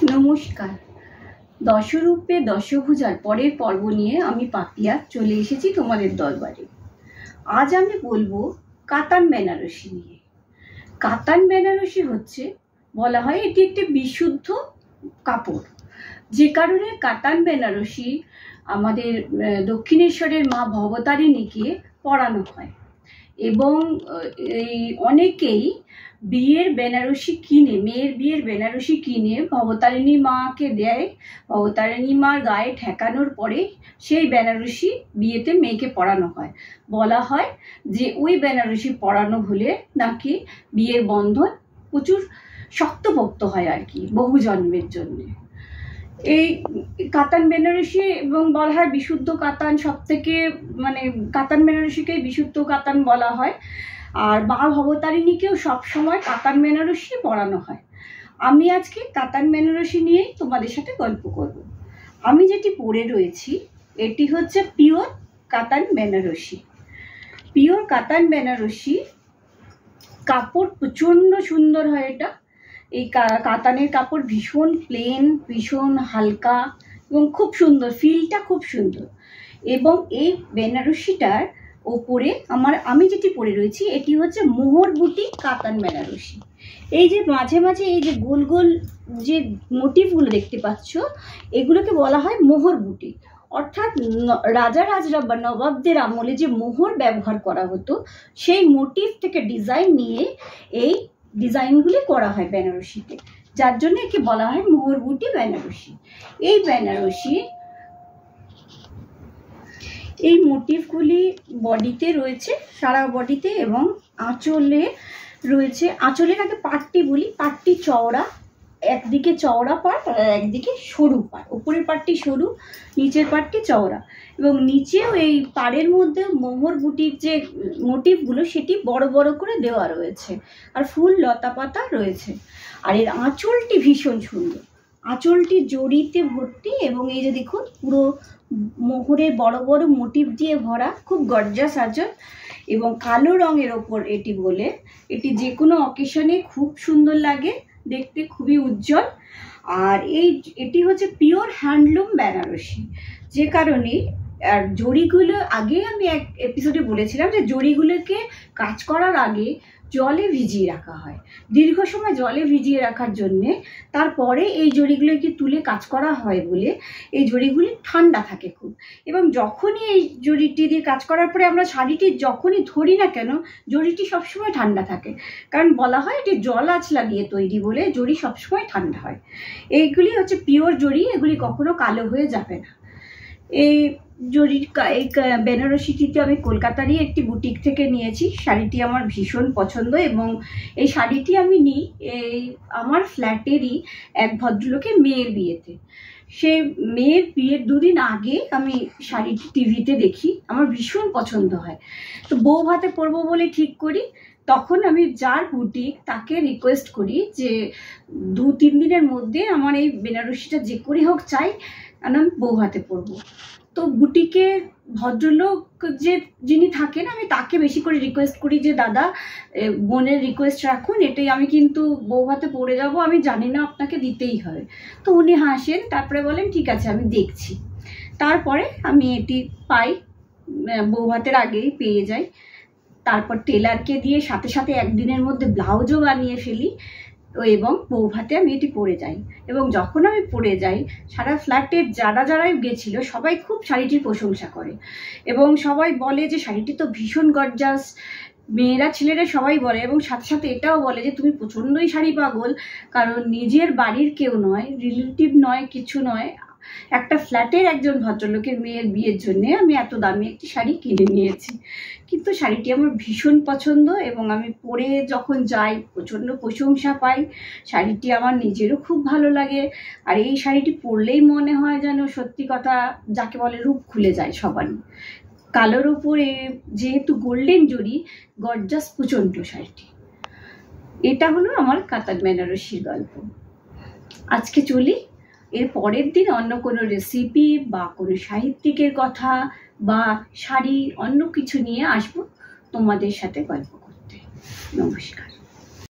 নমস্কার। দশরূপে দশভুজার পরের পর্ব নিয়ে আমি পাপিয়া চলে এসেছি তোমাদের দরবারে। আজ আমি বলবো কাতান বেনারসি নিয়ে। কাতান বেনারসি হচ্ছে, বলা হয় এটি একটি বিশুদ্ধ কাপড়, যে কারণে কাতান বেনারসি আমাদের দক্ষিণেশ্বরের মা ভবতারিণীকে পরানো হয় এবং এই অনেকেই বিয়ের বেনারসি কিনে, মেয়ের বিয়ের বেনারসি কিনে ভবতারিণী মাকে দেয়। ভবতারিণী মার গায়ে ঠেকানোর পরে সেই বেনারসি বিয়েতে মেয়েকে পরানো হয়। বলা হয় যে ওই বেনারসি পরানো হলে নাকি বিয়ের বন্ধন প্রচুর শক্তপোক্ত হয় আর কি, বহু জন্মের জন্য। এই কাতান বেনারসি এবং বলা হয় বিশুদ্ধ কাতান, সব থেকে কাতান বেনারসিকেই বিশুদ্ধ কাতান বলা হয়। আর মা ভবতারিণীকেও সবসময় কাতান বেনারসি পরানো হয়। আমি আজকে কাতান বেনারসি নিয়েই তোমাদের সাথে গল্প করব। আমি যেটি পরে রয়েছি এটি হচ্ছে পিওর কাতান বেনারসি। পিওর কাতান বেনারসি কাপড় প্রচণ্ড সুন্দর হয়। এটা এই কাতানের কাপড় ভীষণ প্লেন, ভীষণ হালকা এবং খুব সুন্দর, ফিলটা খুব সুন্দর। এবং এই বেনারসিটার ওপরে আমি যেটি পরে রয়েছি এটি হচ্ছে মোহর বুটি কাতান বেনারসি। এই যে মাঝে মাঝে এই যে গোল গোল যে মোটিভগুলো দেখতে পাচ্ছ, এগুলোকে বলা হয় মোহর বুটি। অর্থাৎ রাজা রাজরা বা নবাবদের আমলে যে মোহর ব্যবহার করা হতো, সেই মোটিভ থেকে ডিজাইন নিয়ে এই ডিজাইনগুলি করা হয় বেনারসিতে, যার জন্য একে বলা হয় মোহর বুটি বেনারসি। এই বেনারসি এই মোটিভগুলি বডিতে রয়েছে, সারা বডিতে, এবং আঁচলে রয়েছে। আঁচলের আগে পাটটি বলি, পাটটি চওড়া, একদিকে চওড়া পাট আর একদিকে সরু পাট। উপরের পাটটি সরু, নিচের পাটটি চওড়া, এবং নিচেও এই পাড়ের মধ্যে মোহর বুটির যে মোটিভগুলো সেটি বড় বড় করে দেওয়া রয়েছে, আর ফুল লতা পাতা রয়েছে। আর এর আঁচলটি ভীষণ সুন্দর, আঁচলটি জড়িতে ভর্তি, এবং এই যে দেখুন পুরো মোহরের বড় বড় মোটিভ দিয়ে ভরা, খুব গর্জাস আঁচল। এবং কালো রঙের ওপর এটি বলে এটি যে কোনো অকেশনে খুব সুন্দর লাগে দেখতে, খুবই উজ্জ্বল। আর এটি হচ্ছে পিওর হ্যান্ডলুম বেনারসি, যে কারণে আর জড়িগুলো আগে আমি এক এপিসোডে বলেছিলাম যে জড়িগুলোকে কাজ করার আগে জলে ভিজিয়ে রাখা হয়, দীর্ঘ সময় জলে ভিজিয়ে রাখার জন্যে। তারপরে এই জড়িগুলোকে তুলে কাজ করা হয় বলে এই জড়িগুলি ঠান্ডা থাকে খুব। এবং যখনই এই জড়িটি দিয়ে কাজ করার পরে আমরা শাড়িটি যখনই ধরি না কেন, জড়িটি সবসময় ঠান্ডা থাকে, কারণ বলা হয় এটি জল আঁচলা দিয়ে তৈরি বলে জড়ি সবসময় ঠান্ডা হয়। এইগুলি হচ্ছে পিওর জড়ি, এগুলি কখনো কালো হয়ে যাবে না। এই জরির এই বেনারসিটিতে আমি কলকাতারই একটি বুটিক থেকে নিয়েছি। শাড়িটি আমার ভীষণ পছন্দ, এবং এই শাড়িটি আমি নিই এই আমার ফ্ল্যাটেরই এক ভদ্রলোকের মেয়ের বিয়েতে। সে মেয়ের বিয়ের দুদিন আগে আমি শাড়িটি টিভিতে দেখি, আমার ভীষণ পছন্দ হয়, তো বউ ভাতে পরবো বলে ঠিক করি। তখন আমি যার বুটিক তাকে রিকোয়েস্ট করি যে 2-3 দিনের মধ্যে আমার এই বেনারসিটা যে করে হোক চাই, আমি বউ হাতে পরবো। তো বুটিকে ভদ্রলোক যিনি থাকেন, আমি তাকে বেশি করে রিকোয়েস্ট করি যে দাদা বোনের রিকোয়েস্ট রাখুন, এটাই আমি কিন্তু বউ হাতে পরে যাবো, আমি জানি না আপনাকে দিতেই হবে। তো উনি হাসেন, তারপরে বলেন ঠিক আছে আমি দেখছি। তারপরে আমি এটি পাই, বউ হাতের আগেই পেয়ে যাই। তারপর টেলারকে দিয়ে সাথে সাথে একদিনের মধ্যে ব্লাউজও বানিয়ে ফেলি, এবং বউ ভাতে আমি এটি পরে যাই। এবং যখন আমি পরে যাই, সারা ফ্ল্যাটের যারাই গেছিল সবাই খুব শাড়িটির প্রশংসা করে, এবং সবাই বলে যে শাড়িটি তো ভীষণ গর্জাস। মেয়েরা ছেলেরা সবাই বলে, এবং সাথে সাথে এটাও বলে যে তুমি প্রচণ্ডই শাড়ি পাগল, কারণ নিজের বাড়ির কেউ নয়, রিলেটিভ নয়, কিছু নয়, একটা ফ্ল্যাটের একজন ভদ্রলোকের মেয়ের বিয়ের জন্যে আমি এত দামি একটি শাড়ি কিনে নিয়েছি। কিন্তু শাড়িটি আমার ভীষণ পছন্দ, এবং আমি পরে যখন যাই প্রচণ্ড প্রশংসা পাই। শাড়িটি আমার নিজেরও খুব ভালো লাগে, আর এই শাড়িটি পরলেই মনে হয় যেন সত্যি কথা যাকে বলে রূপ খুলে যায় সবারই। কালোর উপরে যেহেতু গোল্ডেন জরি, গর্জাস প্রচণ্ড শাড়িটি। এটা হলো আমার কাতান বেনারসির গল্প। আজকে চলি, এর পরের দিন অন্য কোনো রেসিপি বা কোনো সাহিত্যিকের কথা বা শাড়ি অন্য কিছু নিয়ে আসবো তোমাদের সাথে গল্প করতে। নমস্কার।